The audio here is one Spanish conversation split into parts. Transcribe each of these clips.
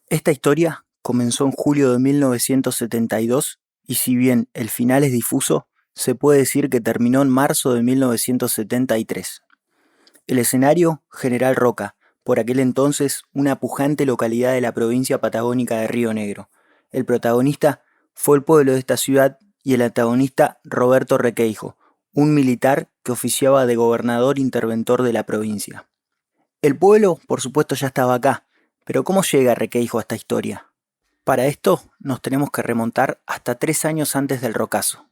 Esta historia comenzó en julio de 1972 y si bien el final es difuso, se puede decir que terminó en marzo de 1973. El escenario, General Roca, por aquel entonces una pujante localidad de la provincia patagónica de Río Negro. El protagonista fue el pueblo de esta ciudad y el antagonista Roberto Requeijo, un militar que oficiaba de gobernador interventor de la provincia. El pueblo, por supuesto, ya estaba acá, pero ¿cómo llega Requeijo a esta historia? Para esto nos tenemos que remontar hasta 3 años antes del Rocazo.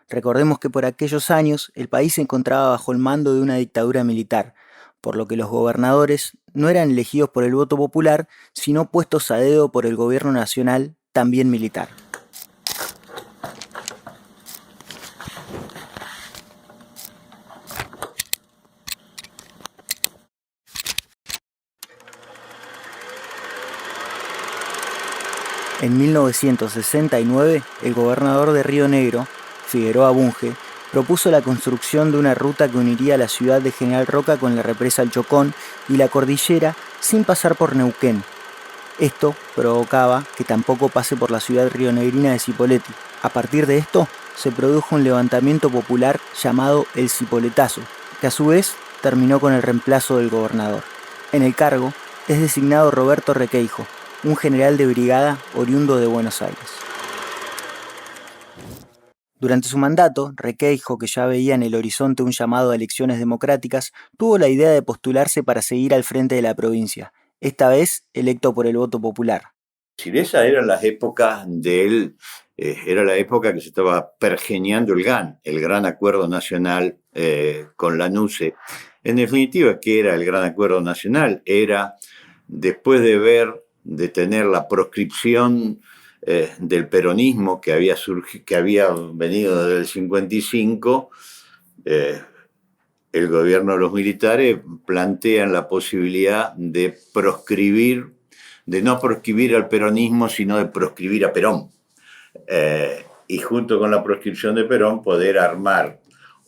Recordemos que por aquellos años el país se encontraba bajo el mando de una dictadura militar, por lo que los gobernadores no eran elegidos por el voto popular, sino puestos a dedo por el gobierno nacional, también militar. En 1969, el gobernador de Río Negro, Figueroa Bunge, propuso la construcción de una ruta que uniría la ciudad de General Roca con la represa El Chocón y la cordillera sin pasar por Neuquén. Esto provocaba que tampoco pase por la ciudad rionegrina de Cipolletti. A partir de esto, se produjo un levantamiento popular llamado el Cipoletazo, que a su vez terminó con el reemplazo del gobernador. En el cargo es designado Roberto Requeijo, un general de brigada oriundo de Buenos Aires. Durante su mandato, Requeijo, que ya veía en el horizonte un llamado a elecciones democráticas, tuvo la idea de postularse para seguir al frente de la provincia, esta vez electo por el voto popular. Si esa era las épocas era la época que se estaba pergeñando el GAN, el Gran Acuerdo Nacional con la NUCE. En definitiva, ¿qué era el Gran Acuerdo Nacional? Era, después de tener la proscripción del peronismo que había venido desde el 55, el gobierno de los militares plantean la posibilidad de no proscribir al peronismo, sino de proscribir a Perón. Y junto con la proscripción de Perón poder armar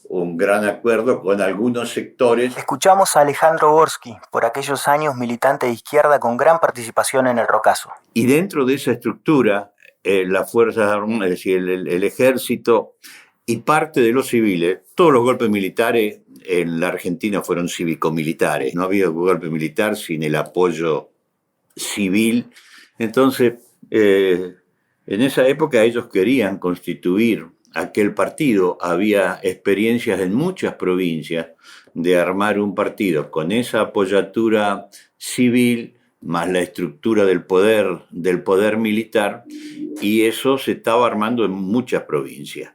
un gran acuerdo con algunos sectores. Escuchamos a Alejandro Gorsky, por aquellos años militante de izquierda con gran participación en el Rocazo. Y dentro de esa estructura, las Fuerzas Armadas, es decir, el ejército y parte de los civiles, todos los golpes militares en la Argentina fueron cívico-militares. No había golpe militar sin el apoyo civil. Entonces, en esa época ellos querían constituir aquel partido. Había experiencias en muchas provincias de armar un partido con esa apoyatura civil más la estructura del poder militar, y eso se estaba armando en muchas provincias.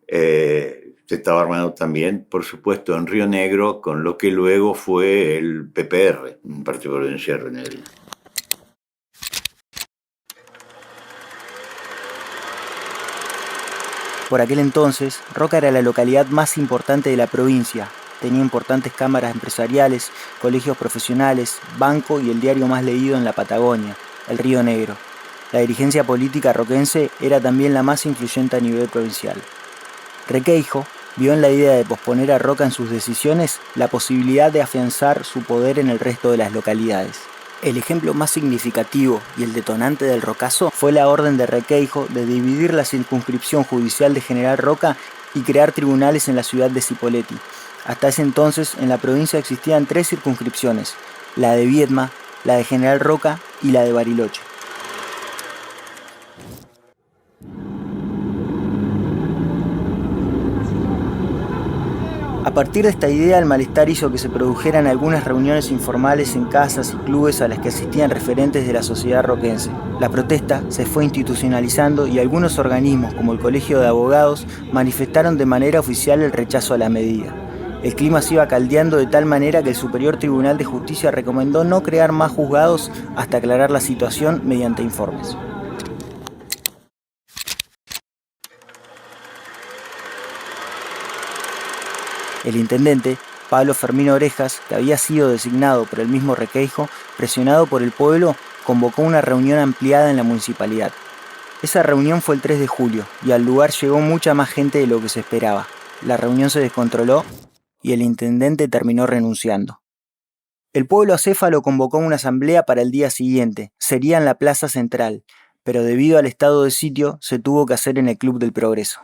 Se estaba armando también, por supuesto, en Río Negro, con lo que luego fue el PPR, un partido provincial rionegrino. Por aquel entonces, Roca era la localidad más importante de la provincia. Tenía importantes cámaras empresariales, colegios profesionales, banco y el diario más leído en la Patagonia, El Río Negro. La dirigencia política roquense era también la más influyente a nivel provincial. Requeijo vio en la idea de posponer a Roca en sus decisiones la posibilidad de afianzar su poder en el resto de las localidades. El ejemplo más significativo y el detonante del Rocazo fue la orden de Requeijo de dividir la circunscripción judicial de General Roca y crear tribunales en la ciudad de Cipolletti. Hasta ese entonces en la provincia existían 3 circunscripciones, la de Viedma, la de General Roca y la de Bariloche. A partir de esta idea, el malestar hizo que se produjeran algunas reuniones informales en casas y clubes a las que asistían referentes de la sociedad roquense. La protesta se fue institucionalizando y algunos organismos, como el Colegio de Abogados, manifestaron de manera oficial el rechazo a la medida. El clima se iba caldeando de tal manera que el Superior Tribunal de Justicia recomendó no crear más juzgados hasta aclarar la situación mediante informes. El intendente, Pablo Fermino Orejas, que había sido designado por el mismo Requeijo, presionado por el pueblo, convocó una reunión ampliada en la municipalidad. Esa reunión fue el 3 de julio y al lugar llegó mucha más gente de lo que se esperaba. La reunión se descontroló y el intendente terminó renunciando. El pueblo acéfalo convocó una asamblea para el día siguiente, sería en la Plaza Central, pero debido al estado de sitio se tuvo que hacer en el Club del Progreso.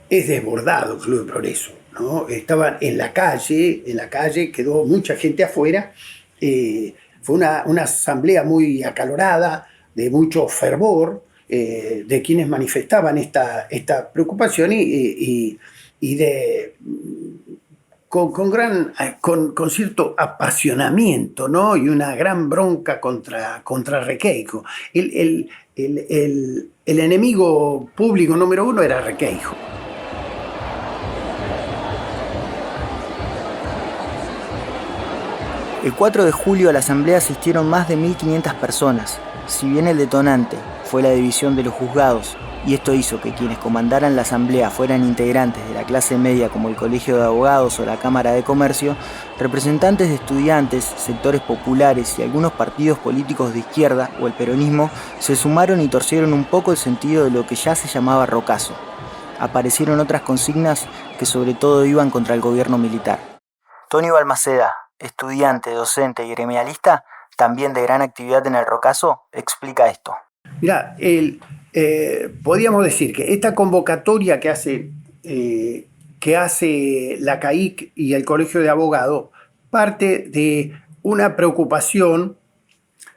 Es desbordado el Club del Progreso, ¿no? Estaban en la calle quedó mucha gente afuera. Fue una asamblea muy acalorada, de mucho fervor, de quienes manifestaban esta preocupación con cierto apasionamiento, ¿no? Y una gran bronca contra Requeijo. El enemigo público número uno era Requeijo. El 4 de julio a la asamblea asistieron más de 1.500 personas. Si bien el detonante fue la división de los juzgados, y esto hizo que quienes comandaran la asamblea fueran integrantes de la clase media como el Colegio de Abogados o la Cámara de Comercio, representantes de estudiantes, sectores populares y algunos partidos políticos de izquierda o el peronismo se sumaron y torcieron un poco el sentido de lo que ya se llamaba rocazo. Aparecieron otras consignas que sobre todo iban contra el gobierno militar. Tony Balmaceda, estudiante, docente y gremialista, también de gran actividad en el rocazo, explica esto. Mirá, podríamos decir que esta convocatoria que hace la CAIC y el Colegio de Abogados parte de una preocupación,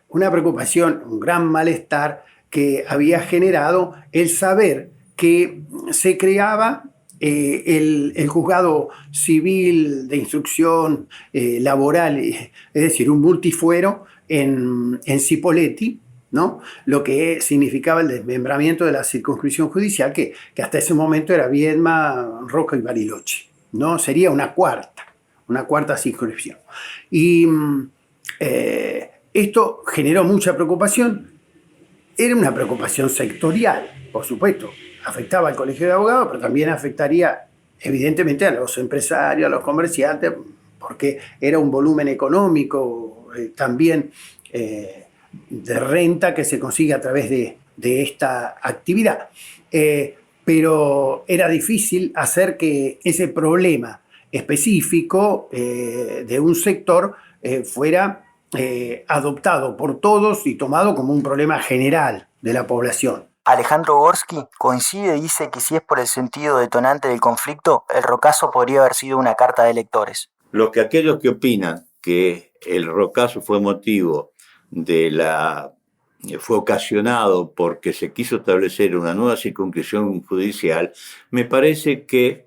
un gran malestar que había generado el saber que se creaba el juzgado civil de instrucción laboral, es decir, un multifuero en Cipolletti, ¿no? Lo que significaba el desmembramiento de la circunscripción judicial, que hasta ese momento era Viedma, Roca y Bariloche, ¿no? Sería una cuarta circunscripción. Y esto generó mucha preocupación. Era una preocupación sectorial, por supuesto. Afectaba al Colegio de Abogados, pero también afectaría evidentemente a los empresarios, a los comerciantes, porque era un volumen económico también de renta que se consigue a través de esta actividad. Pero era difícil hacer que ese problema específico de un sector fuera adoptado por todos y tomado como un problema general de la población. Alejandro Gorsky coincide y dice que si es por el sentido detonante del conflicto, el rocazo podría haber sido una carta de electores. Aquellos que opinan que el rocazo fue fue ocasionado porque se quiso establecer una nueva circunscripción judicial, me parece que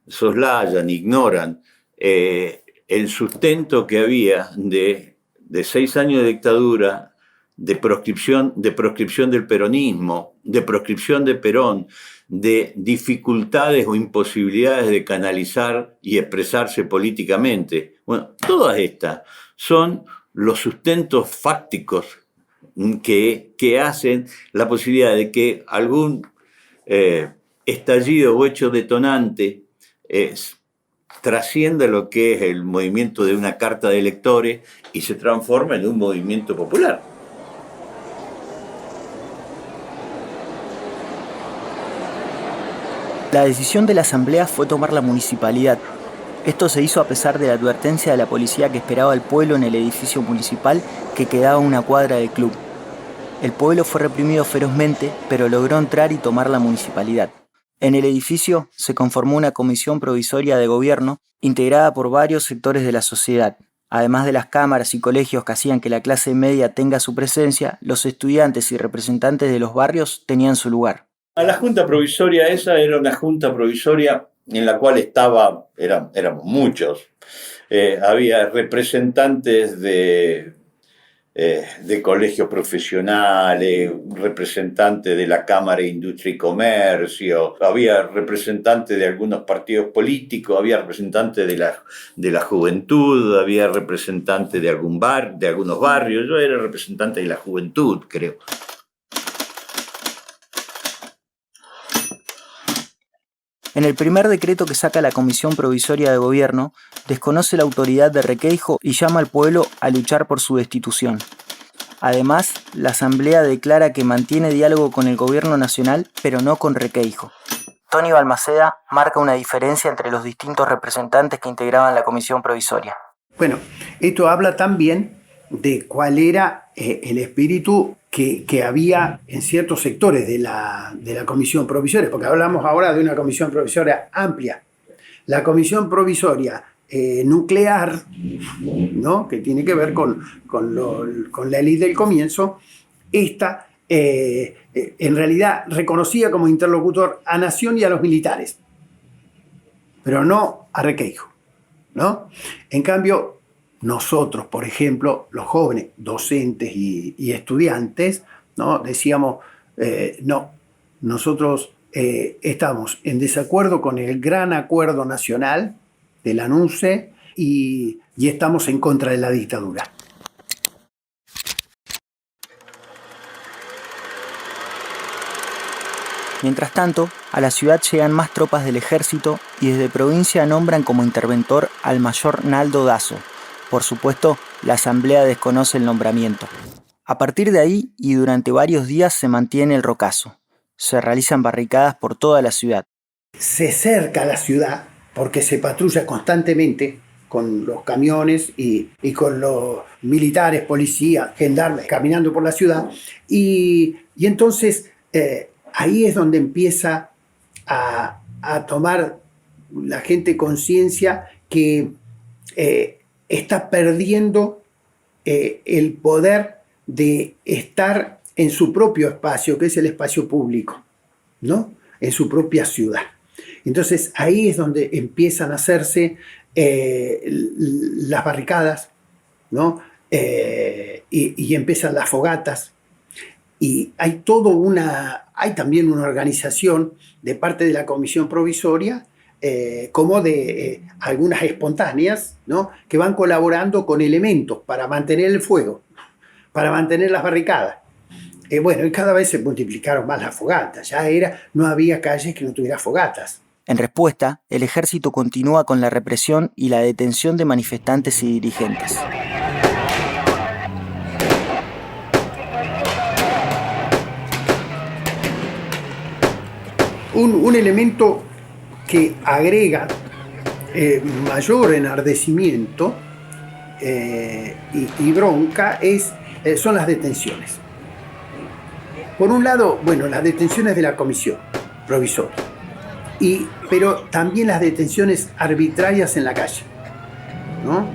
soslayan, ignoran el sustento que había de 6 años de dictadura, de proscripción del peronismo, de proscripción de Perón, de dificultades o imposibilidades de canalizar y expresarse políticamente. Bueno, todas estas son los sustentos fácticos que hacen la posibilidad de que algún estallido o hecho detonante trascienda lo que es el movimiento de una carta de electores y se transforma en un movimiento popular. La decisión de la asamblea fue tomar la municipalidad. Esto se hizo a pesar de la advertencia de la policía que esperaba al pueblo en el edificio municipal que quedaba a una cuadra del club. El pueblo fue reprimido ferozmente, pero logró entrar y tomar la municipalidad. En el edificio se conformó una comisión provisoria de gobierno integrada por varios sectores de la sociedad. Además de las cámaras y colegios que hacían que la clase media tenga su presencia, los estudiantes y representantes de los barrios tenían su lugar. La junta provisoria esa era una junta provisoria en la cual éramos muchos. Había representantes de colegios profesionales, representantes de la Cámara de Industria y Comercio, había representantes de algunos partidos políticos, había representantes de la juventud, había representantes de algunos barrios. Yo era representante de la juventud, creo. En el primer decreto que saca la Comisión Provisoria de Gobierno, desconoce la autoridad de Requeijo y llama al pueblo a luchar por su destitución. Además, la Asamblea declara que mantiene diálogo con el gobierno nacional, pero no con Requeijo. Tony Balmaceda marca una diferencia entre los distintos representantes que integraban la Comisión Provisoria. Bueno, esto habla también de cuál era el espíritu que había en ciertos sectores de la comisión provisoria, porque hablamos ahora de una comisión provisoria amplia. La comisión provisoria nuclear, ¿no?, que tiene que ver con la élite del comienzo, esta en realidad reconocía como interlocutor a Nación y a los militares, pero no a Requeijo, ¿no? En cambio, nosotros, por ejemplo, los jóvenes docentes y estudiantes, ¿no?, decíamos, no, nosotros estamos en desacuerdo con el gran acuerdo nacional de la NUNCE y estamos en contra de la dictadura. Mientras tanto, a la ciudad llegan más tropas del ejército y desde provincia nombran como interventor al mayor Naldo Dazo. Por supuesto, la asamblea desconoce el nombramiento. A partir de ahí y durante varios días se mantiene el rocazo. Se realizan barricadas por toda la ciudad. Se cerca la ciudad porque se patrulla constantemente con los camiones y con los militares, policías, gendarmes caminando por la ciudad. Y entonces ahí es donde empieza a tomar la gente conciencia que está perdiendo el poder de estar en su propio espacio, que es el espacio público, ¿no?, en su propia ciudad. Entonces ahí es donde empiezan a hacerse las barricadas, ¿no?, y empiezan las fogatas. Y hay también una organización de parte de la comisión provisoria, como de algunas espontáneas, ¿no?, que van colaborando con elementos para mantener el fuego, para mantener las barricadas. Bueno, y cada vez se multiplicaron más las fogatas. No había calles que no tuvieran fogatas. En respuesta, el ejército continúa con la represión y la detención de manifestantes y dirigentes. Un elemento que agrega mayor enardecimiento y bronca son las detenciones. Por un lado, bueno, las detenciones de la comisión provisoria, pero también las detenciones arbitrarias en la calle, ¿no?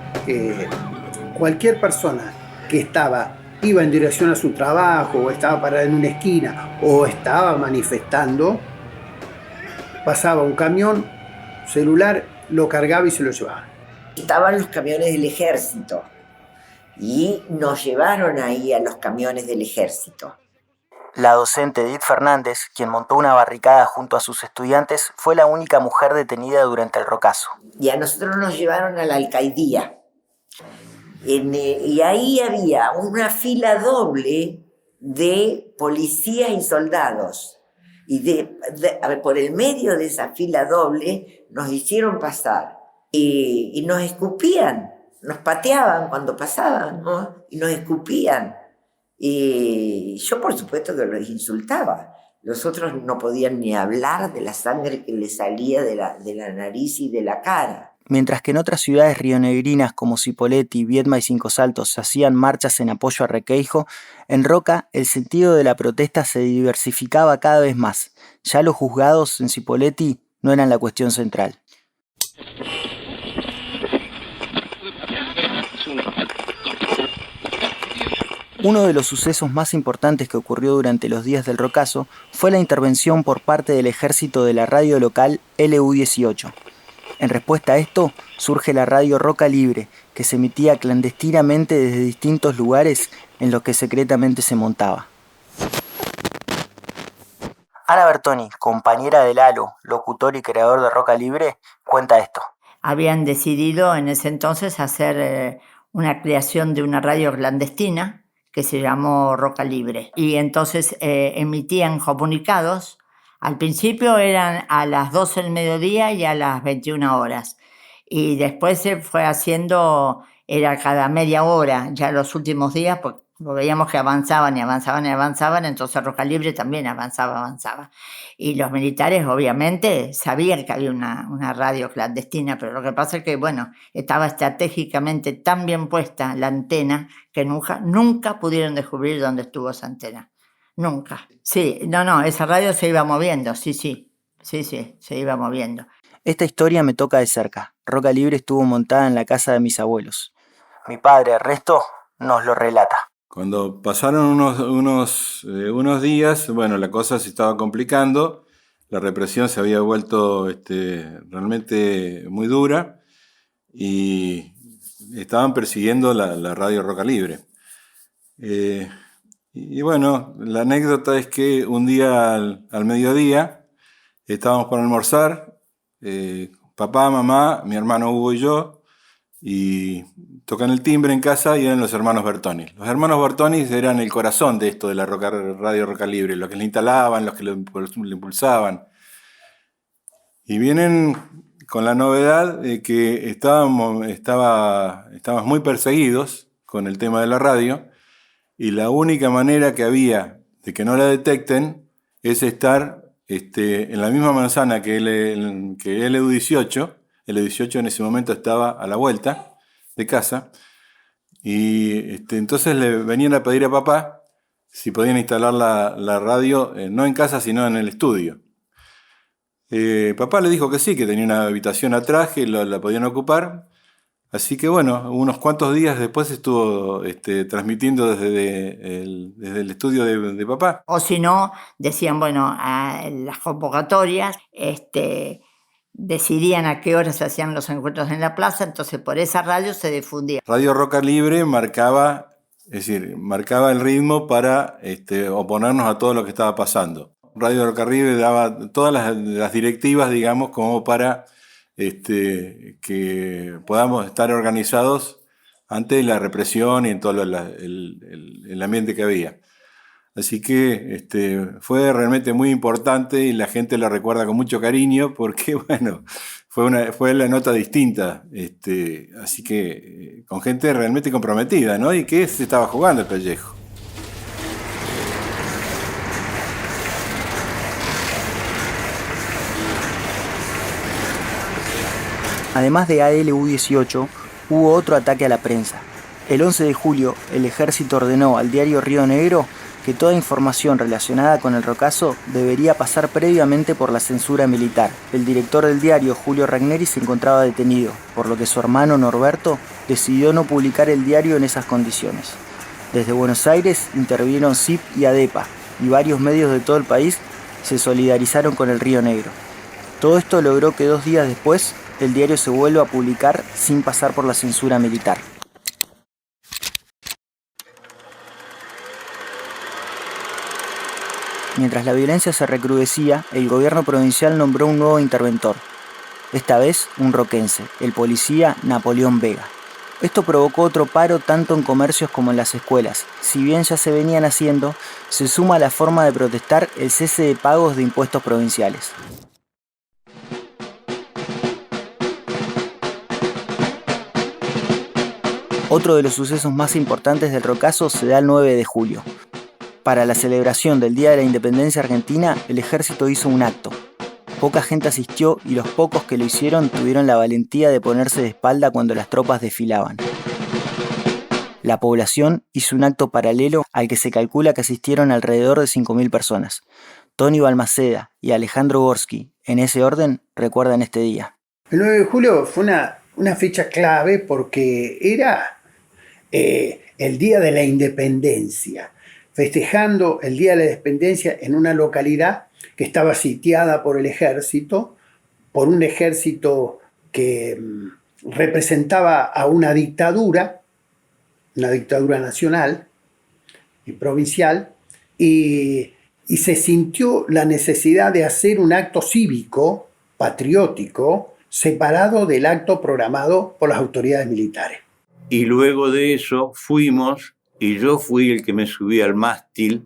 Cualquier persona que iba en dirección a su trabajo, o estaba parada en una esquina, o estaba manifestando, pasaba un camión, celular, lo cargaba y se lo llevaba. Estaban los camiones del ejército y nos llevaron ahí a los camiones del ejército. La docente Edith Fernández, quien montó una barricada junto a sus estudiantes, fue la única mujer detenida durante el rocazo. Y a nosotros nos llevaron a la alcaidía. Y ahí había una fila doble de policías y soldados. Y por el medio de esa fila doble nos hicieron pasar. Y nos escupían, nos pateaban cuando pasaban, ¿no? Y nos escupían. Y yo, por supuesto, que los insultaba. Los otros no podían ni hablar de la sangre que les salía de la nariz y de la cara. Mientras que en otras ciudades rionegrinas como Cipolletti, Viedma y Cinco Saltos se hacían marchas en apoyo a Requeijo, en Roca el sentido de la protesta se diversificaba cada vez más. Ya los juzgados en Cipolletti no eran la cuestión central. Uno de los sucesos más importantes que ocurrió durante los días del rocazo fue la intervención por parte del ejército de la radio local LU18. En respuesta a esto, surge la radio Roca Libre, que se emitía clandestinamente desde distintos lugares en los que secretamente se montaba. Ana Bertoni, compañera de Lalo, locutor y creador de Roca Libre, cuenta esto. Habían decidido en ese entonces hacer una creación de una radio clandestina que se llamó Roca Libre. Y entonces emitían comunicados. Al principio eran a las 12 del mediodía y a las 21 horas. Y después se fue haciendo, era cada media hora. Ya los últimos días, pues Lo veíamos que avanzaban y avanzaban y avanzaban, entonces Roca Libre también avanzaba. Y los militares, obviamente, sabían que había una radio clandestina, pero lo que pasa es que, bueno, estaba estratégicamente tan bien puesta la antena que nunca pudieron descubrir dónde estuvo esa antena. Nunca. Sí, no, esa radio se iba moviendo, sí, se iba moviendo. Esta historia me toca de cerca. Roca Libre estuvo montada en la casa de mis abuelos. Mi padre, Ernesto, nos lo relata. Cuando pasaron unos días, bueno, la cosa se estaba complicando, la represión se había vuelto realmente muy dura y estaban persiguiendo la radio Roca Libre. Y bueno, la anécdota es que un día al mediodía estábamos por almorzar, papá, mamá, mi hermano Hugo y yo, y tocan el timbre en casa y eran los hermanos Bertoni. Los hermanos Bertoni eran el corazón de esto de la radio Roca Libre, los que le instalaban, los que le impulsaban. Y vienen con la novedad de que estábamos muy perseguidos con el tema de la radio, y la única manera que había de que no la detecten es estar en la misma manzana que el EU18. El EU18 en ese momento estaba a la vuelta de casa, y entonces le venían a pedir a papá si podían instalar la radio, no en casa sino en el estudio. Papá le dijo que sí, que tenía una habitación atrás, que la podían ocupar. Así que bueno, unos cuantos días después estuvo transmitiendo desde el estudio de papá. O si no, decían, bueno, a las convocatorias, decidían a qué horas se hacían los encuentros en la plaza, entonces por esa radio se difundía. Radio Roca Libre marcaba el ritmo para oponernos a todo lo que estaba pasando. Radio Roca Libre daba todas las directivas, digamos, como para que podamos estar organizados ante la represión y en todo el ambiente que había. Así que fue realmente muy importante y la gente lo recuerda con mucho cariño porque, bueno, fue la nota distinta. Así que con gente realmente comprometida, ¿no? Y que se estaba jugando el pellejo. Además de ALU-18, hubo otro ataque a la prensa. El 11 de julio, el ejército ordenó al diario Río Negro que toda información relacionada con el Rocazo debería pasar previamente por la censura militar. El director del diario, Julio Ragneri, se encontraba detenido, por lo que su hermano Norberto decidió no publicar el diario en esas condiciones. Desde Buenos Aires intervinieron CIP y ADEPA, y varios medios de todo el país se solidarizaron con el Río Negro. Todo esto logró que 2 días después el diario se vuelva a publicar sin pasar por la censura militar. Mientras la violencia se recrudecía, el gobierno provincial nombró un nuevo interventor. Esta vez un roquense, el policía Napoleón Vega. Esto provocó otro paro tanto en comercios como en las escuelas. Si bien ya se venían haciendo, se suma a la forma de protestar el cese de pagos de impuestos provinciales. Otro de los sucesos más importantes del Rocazo se da el 9 de julio. Para la celebración del Día de la Independencia Argentina, el ejército hizo un acto. Poca gente asistió y los pocos que lo hicieron tuvieron la valentía de ponerse de espalda cuando las tropas desfilaban. La población hizo un acto paralelo al que se calcula que asistieron alrededor de 5.000 personas. Tony Balmaceda y Alejandro Gorsky, en ese orden, recuerdan este día. El 9 de julio fue una fecha clave porque era el Día de la Independencia, festejando el Día de la Independencia en una localidad que estaba sitiada por el ejército, por un ejército que representaba a una dictadura nacional y provincial, y se sintió la necesidad de hacer un acto cívico, patriótico, separado del acto programado por las autoridades militares. Y luego de eso fuimos, y yo fui el que me subí al mástil,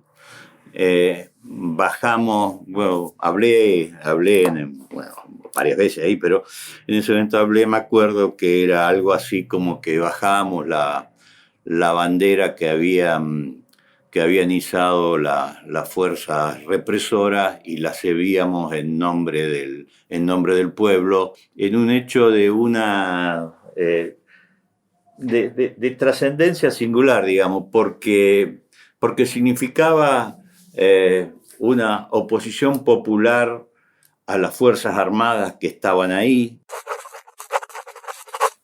bajamos, bueno, hablé varias veces ahí, pero en ese momento me acuerdo que era algo así como que bajamos la la bandera que habían izado las fuerzas represoras y la cebíamos en nombre del pueblo, en un hecho de una de trascendencia singular, digamos, porque significaba una oposición popular a las Fuerzas Armadas que estaban ahí.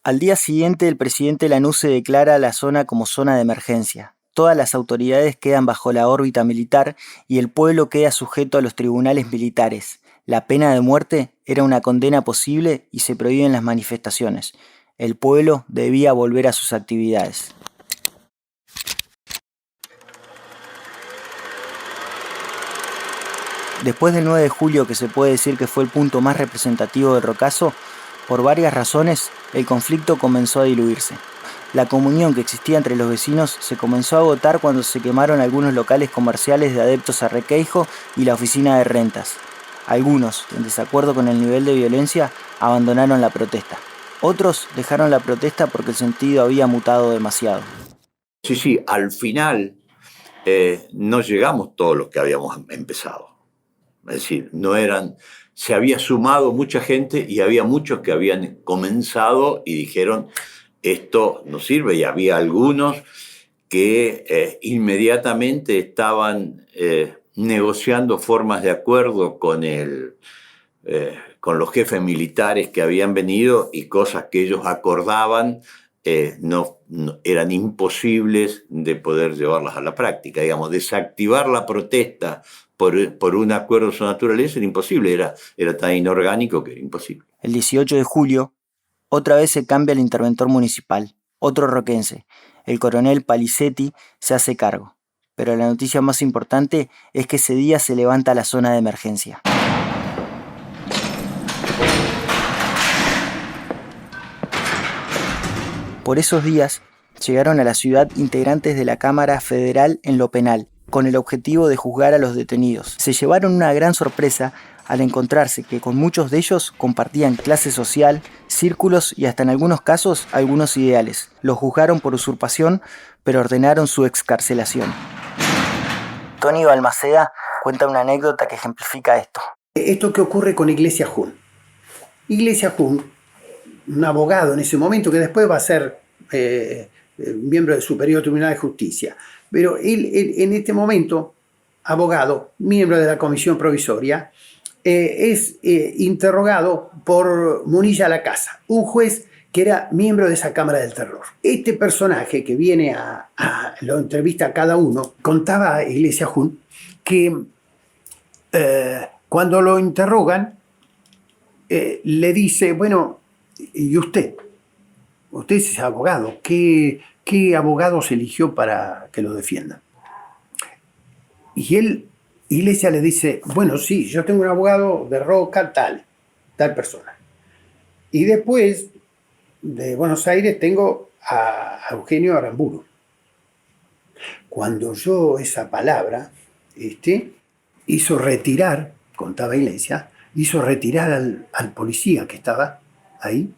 Al día siguiente, el presidente Lanusse declara la zona como zona de emergencia. Todas las autoridades quedan bajo la órbita militar y el pueblo queda sujeto a los tribunales militares. La pena de muerte era una condena posible y se prohíben las manifestaciones. El pueblo debía volver a sus actividades. Después del 9 de julio, que se puede decir que fue el punto más representativo del Rocazo, por varias razones, el conflicto comenzó a diluirse. La comunión que existía entre los vecinos se comenzó a agotar cuando se quemaron algunos locales comerciales de adeptos a Requeijo y la oficina de rentas. Algunos, en desacuerdo con el nivel de violencia, abandonaron la protesta. Otros dejaron la protesta porque el sentido había mutado demasiado. Sí, al final no llegamos todos los que habíamos empezado. Es decir, se había sumado mucha gente y había muchos que habían comenzado y dijeron, esto no sirve, y había algunos que inmediatamente estaban negociando formas de acuerdo con los jefes militares que habían venido, y cosas que ellos acordaban no eran imposibles de poder llevarlas a la práctica. Digamos, desactivar la protesta por un acuerdo de su naturaleza era imposible, era tan inorgánico que era imposible. El 18 de julio, otra vez se cambia el interventor municipal, otro roquense. El coronel Palicetti se hace cargo. Pero la noticia más importante es que ese día se levanta la zona de emergencia. Por esos días, llegaron a la ciudad integrantes de la Cámara Federal en lo penal, con el objetivo de juzgar a los detenidos. Se llevaron una gran sorpresa al encontrarse que con muchos de ellos compartían clase social, círculos y hasta en algunos casos algunos ideales. Los juzgaron por usurpación, pero ordenaron su excarcelación. Tony Balmaceda cuenta una anécdota que ejemplifica esto. Esto que ocurre con Iglesias Jun. Iglesias Jun, un abogado en ese momento que después va a ser miembro del Superior Tribunal de Justicia, pero él en este momento, abogado, miembro de la Comisión Provisoria, es interrogado por Munilla Lacasa, un juez que era miembro de esa Cámara del Terror. Este personaje que viene lo entrevista a cada uno, contaba a Iglesias Jun que cuando lo interrogan, le dice, bueno, ¿y usted? Usted es abogado. ¿Qué abogado se eligió para que lo defienda? Y Iglesias le dice, bueno, sí, yo tengo un abogado de Roca, tal persona. Y después, de Buenos Aires, tengo a Eugenio Aramburu. Cuando oyó esa palabra, hizo retirar, contaba Iglesias, hizo retirar al policía que estaba ahí,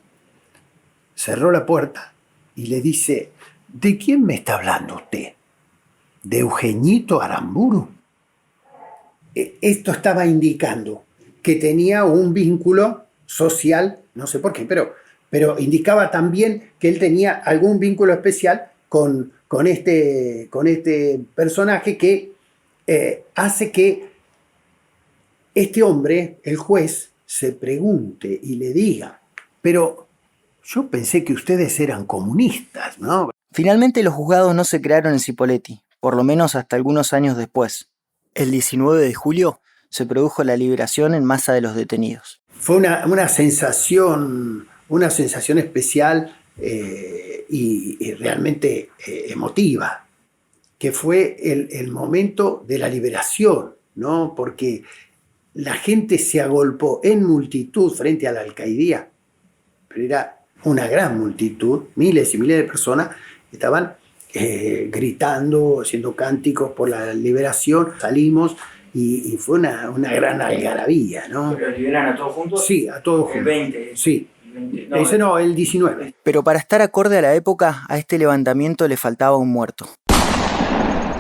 cerró la puerta y le dice, ¿de quién me está hablando usted? ¿De Eugenito Aramburu? Esto estaba indicando que tenía un vínculo social, no sé por qué, pero indicaba también que él tenía algún vínculo especial con este personaje que hace que este hombre, el juez, se pregunte y le diga, pero yo pensé que ustedes eran comunistas, ¿no? Finalmente los juzgados no se crearon en Cipolletti, por lo menos hasta algunos años después. El 19 de julio se produjo la liberación en masa de los detenidos. Fue una sensación especial y realmente emotiva, que fue el momento de la liberación, ¿no? Porque la gente se agolpó en multitud frente a la alcaidía, pero era una gran multitud, miles y miles de personas estaban gritando, haciendo cánticos por la liberación. Salimos y fue una gran algarabía, ¿no? ¿Pero liberan a todos juntos? Sí, a todos juntos. El 20. Sí, Ese no, el 19. Pero para estar acorde a la época, a este levantamiento le faltaba un muerto.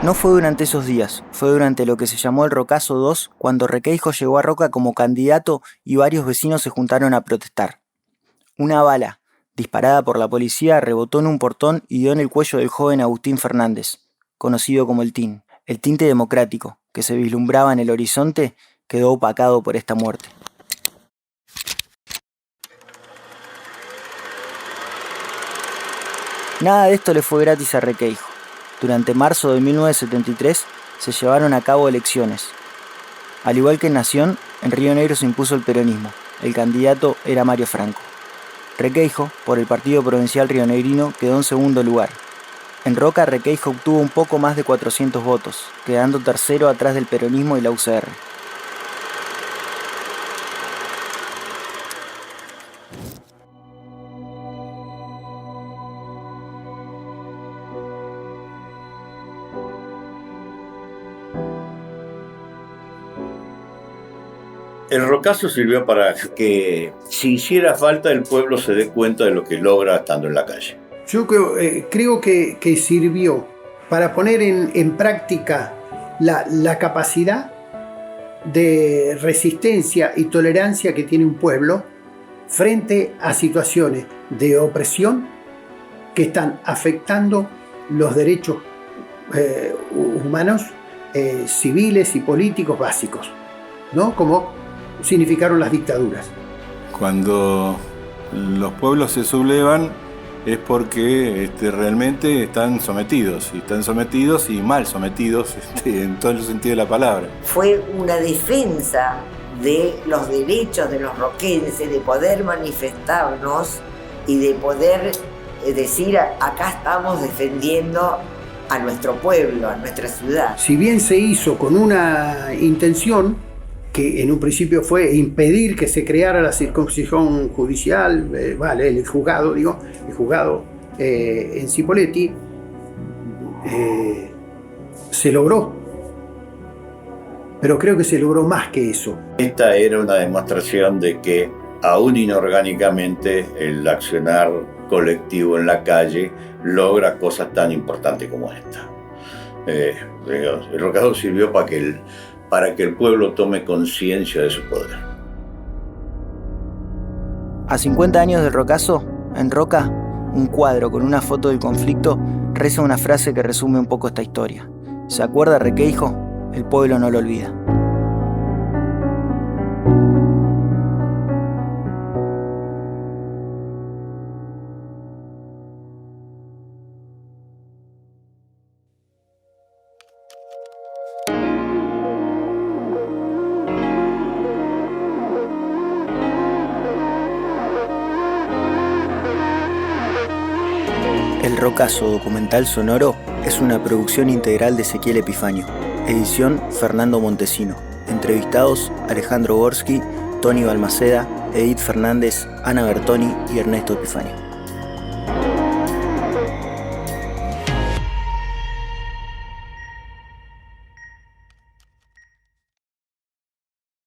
No fue durante esos días, fue durante lo que se llamó el Rocazo II, cuando Requeijo llegó a Roca como candidato y varios vecinos se juntaron a protestar. Una bala, disparada por la policía, rebotó en un portón y dio en el cuello del joven Agustín Fernández, conocido como el TIN. El tinte democrático, que se vislumbraba en el horizonte, quedó opacado por esta muerte. Nada de esto le fue gratis a Requeijo. Durante marzo de 1973 se llevaron a cabo elecciones. Al igual que en Nación, en Río Negro se impuso el peronismo. El candidato era Mario Franco. Requeijo, por el Partido Provincial Rionegrino, quedó en segundo lugar. En Roca, Requeijo obtuvo un poco más de 400 votos, quedando tercero atrás del peronismo y la UCR. El Rocazo sirvió para que, si hiciera falta, el pueblo se dé cuenta de lo que logra estando en la calle. Yo creo que sirvió para poner en práctica la capacidad de resistencia y tolerancia que tiene un pueblo frente a situaciones de opresión que están afectando los derechos humanos, civiles y políticos básicos, ¿no? Como significaron las dictaduras. Cuando Los pueblos se sublevan es porque realmente están sometidos y mal sometidos en todo el sentido de la palabra. Fue una defensa de los derechos de los roquenses, de poder manifestarnos y de poder decir: acá estamos defendiendo a nuestro pueblo, a nuestra ciudad. Si bien se hizo con una intención que en un principio fue impedir que se creara la circuncisión judicial, el juzgado en Cipolletti, se logró. Pero creo que se logró más que eso. Esta era una demostración de que, aún inorgánicamente, el accionar colectivo en la calle logra cosas tan importantes como esta. El Rocazo sirvió para que el pueblo tome conciencia de su poder. A 50 años del Rocazo, en Roca, un cuadro con una foto del conflicto reza una frase que resume un poco esta historia. ¿Se acuerda Requeijo? El pueblo no lo olvida. El Rocazo documental sonoro es una producción integral de Ezequiel Epifanio. Edición Fernando Montesino. Entrevistados Alejandro Gorsky, Tony Balmaceda, Edith Fernández, Ana Bertoni y Ernesto Epifanio.